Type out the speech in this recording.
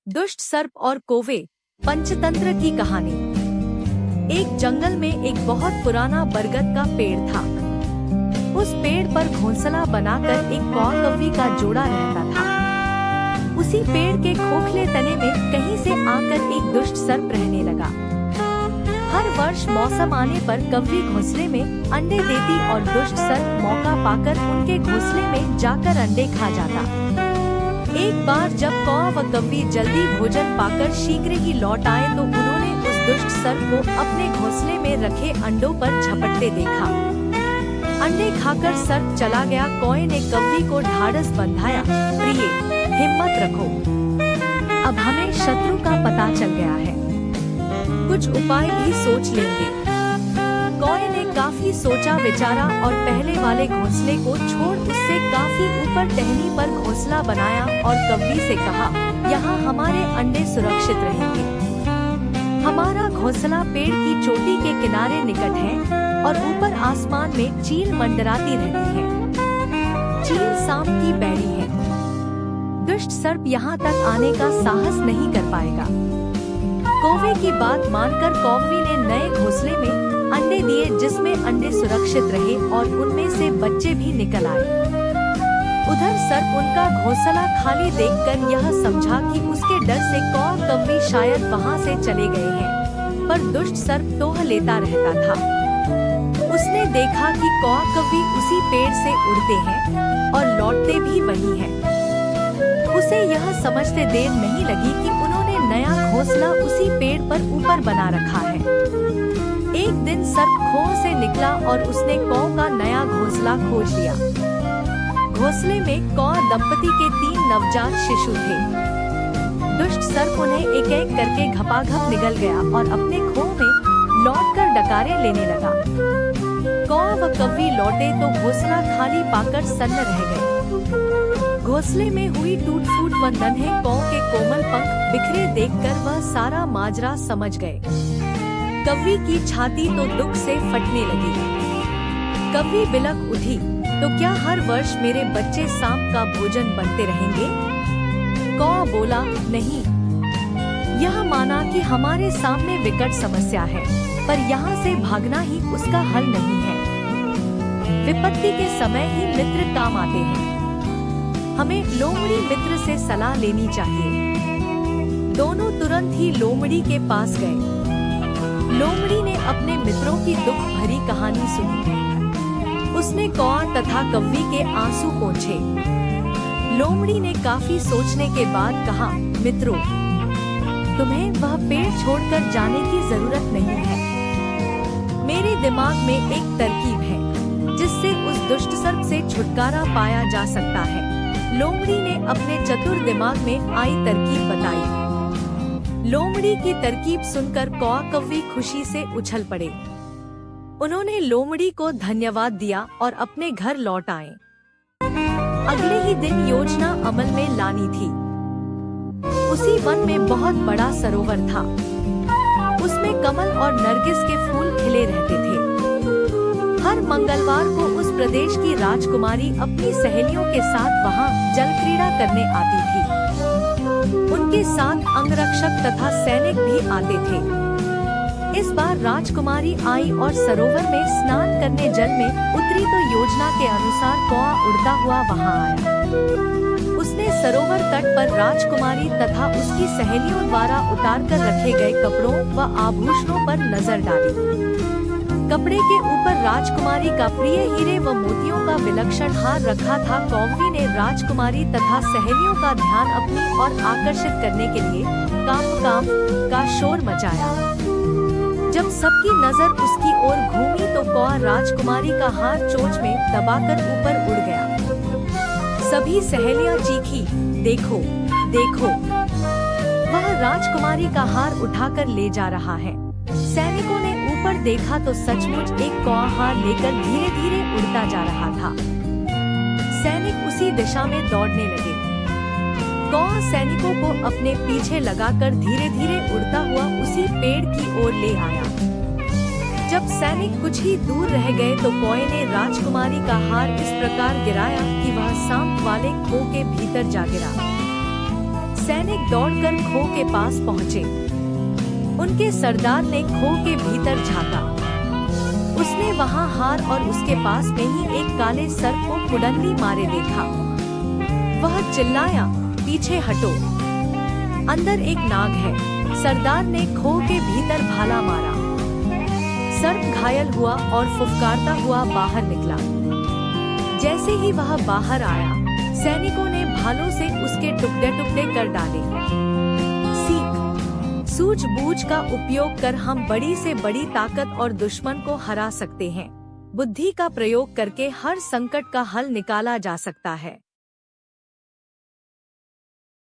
दुष्ट सर्प और कौवे, पंचतंत्र की कहानी। एक जंगल में एक बहुत पुराना बरगद का पेड़ था। उस पेड़ पर घोंसला बनाकर एक कौवा-कौवी का जोड़ा रहता था। उसी पेड़ के खोखले तने में कहीं से आकर एक दुष्ट सर्प रहने लगा। हर वर्ष मौसम आने पर कौवी घोंसले में अंडे देती और दुष्ट सर्प मौका पाकर उनके घोंसले में जाकर अंडे खा जाता। एक बार जब कौवा व कौवी जल्दी भोजन पाकर शीघ्र ही लौट आए तो उन्होंने उस दुष्ट सर्प को अपने घोंसले में रखे अंडों पर झपटते देखा। अंडे खाकर सर्प चला गया। कौवे ने कौवी को ढाढ़स बंधाया, प्रिय, हिम्मत रखो, अब हमें शत्रु का पता चल गया है, कुछ उपाय भी सोच लेंगे। कौवे ने काफी सोचा विचारा और पहले वाले घोंसले को छोड़ उससे काफी ऊपर टहनी पर घोंसला बनाया और कौवी से कहा, यहाँ हमारे अंडे सुरक्षित रहेंगे। हमारा घोंसला पेड़ की चोटी के किनारे निकट है और ऊपर आसमान में चील मंडराती रहती है। चील सांप की बैरी है। दुष्ट सर्प यहाँ तक आने का साहस नहीं कर पाएगा। कौवे की बात मानकर कौवी ने नए घोंसले में अंडे दिए, जिसमें अंडे सुरक्षित रहे और उनमें से बच्चे भी निकल आए। उधर सर्प उनका घोंसला खाली देखकर यह समझा कि उसके डर से कौवा-कौवी शायद वहां से चले गए हैं, पर दुष्ट सर्प टोह लेता रहता था। उसने देखा कि कौवा-कौवी उसी पेड़ से उड़ते हैं और लौटते भी वही हैं। उसे यह समझते देर नहीं लगी कि उन्होंने नया घोंसला उसी पेड़ पर ऊपर बना रखा है। एक दिन सर्प खोह से निकला और उसने कौवा का नया घोंसला खोज लिया। घोंसले में कौवा दंपति के 3 नवजात शिशु थे। दुष्ट सर्प उन्हें एक एक करके घपाघप निगल गया और अपने खोह में लौटकर डकारे लेने लगा। कौवा व कौवी लौटे तो घोंसला खाली पाकर सन्न रह गए। घोंसले में हुई टूट-फूट व नन्हे कौवे के कोमल पंख बिखरे देखकर वह सारा माजरा समझ गए। कौवी की छाती तो दुख से फटने लगी। कौवी बिलक उठी, तो क्या हर वर्ष मेरे बच्चे सांप का भोजन बनते रहेंगे? कौवा बोला, नहीं। यह माना कि हमारे सामने विकट समस्या है, पर यहाँ से भागना ही उसका हल नहीं है। विपत्ति के समय ही मित्र काम आते हैं। हमें लोमड़ी मित्र से सलाह लेनी चाहिए। दोनों तुरंत ही लोमड़ी के पास गए। लोमड़ी ने अपने मित्रों की दुख भरी कहानी सुनी। उसने कौवा तथा कौवी के आंसू पोंछे। लोमड़ी ने काफी सोचने के बाद कहा, मित्रों, तुम्हें वह पेड़ छोड़कर जाने की जरूरत नहीं है। मेरे दिमाग में एक तरकीब है जिससे उस दुष्ट सर्प से छुटकारा पाया जा सकता है। लोमड़ी ने अपने चतुर दिमाग में आई तरकीब बताई। लोमड़ी की तरकीब सुनकर कौवा-कौवी खुशी से उछल पड़े। उन्होंने लोमड़ी को धन्यवाद दिया और अपने घर लौट आए। अगले ही दिन योजना अमल में लानी थी। उसी वन में बहुत बड़ा सरोवर था। उसमें कमल और नरगिस के फूल खिले रहते थे। हर मंगलवार को उस प्रदेश की राजकुमारी अपनी सहेलियों के साथ वहां जल क्रीड़ा करने आती थी। उनके साथ अंगरक्षक तथा सैनिक भी आते थे। इस बार राजकुमारी आई और सरोवर में स्नान करने जल में उतरी तो योजना के अनुसार कौवा उड़ता हुआ वहां आया। उसने सरोवर तट पर राजकुमारी तथा उसकी सहेलियों द्वारा उतार कर रखे गए कपड़ों व आभूषणों पर नजर डाली। कपड़े के ऊपर राजकुमारी का प्रिय हीरे व मोतियों का विलक्षण हार रखा था। कौवी ने राजकुमारी तथा सहेलियों का ध्यान अपनी ओर आकर्षित करने के लिए कांप का शोर मचाया। जब सबकी नजर उसकी ओर घूमी तो कौवा राजकुमारी का हार चोंच में दबाकर ऊपर उड़ गया। सभी सहेलियां चीखी, देखो देखो, वह राजकुमारी का हार उठाकर ले जा रहा है। सैनिकों ने ऊपर देखा तो सचमुच एक कौवा हार लेकर धीरे धीरे उड़ता जा रहा था। सैनिक उसी दिशा में दौड़ने लगे। कौवा सैनिकों को अपने पीछे लगाकर धीरे धीरे उड़ता हुआ उसी पेड़ की ओर ले आया। जब सैनिक कुछ ही दूर रह गए तो कौवे ने राजकुमारी का हार इस प्रकार गिराया कि वह सांप वाले खो के भीतर जा गिरा। सैनिक दौड़कर खो के पास पहुँचे। उनके सरदार ने खो के भीतर झांका। उसने वहाँ हार और उसके पास में ही एक काले सर्प को कुडंली मारे देखा। वह चिल्लाया, पीछे हटो, अंदर एक नाग है। सरदार ने खो के भीतर भाला मारा। सर्प घायल हुआ और फुफकारता हुआ बाहर निकला। जैसे ही वह बाहर आया, सैनिकों ने भालों से उसके टुकड़े टुकड़े कर डाले। सीख, सूझबूझ का उपयोग कर हम बड़ी से बड़ी ताकत और दुश्मन को हरा सकते हैं। बुद्धि का प्रयोग करके हर संकट का हल निकाला जा सकता है।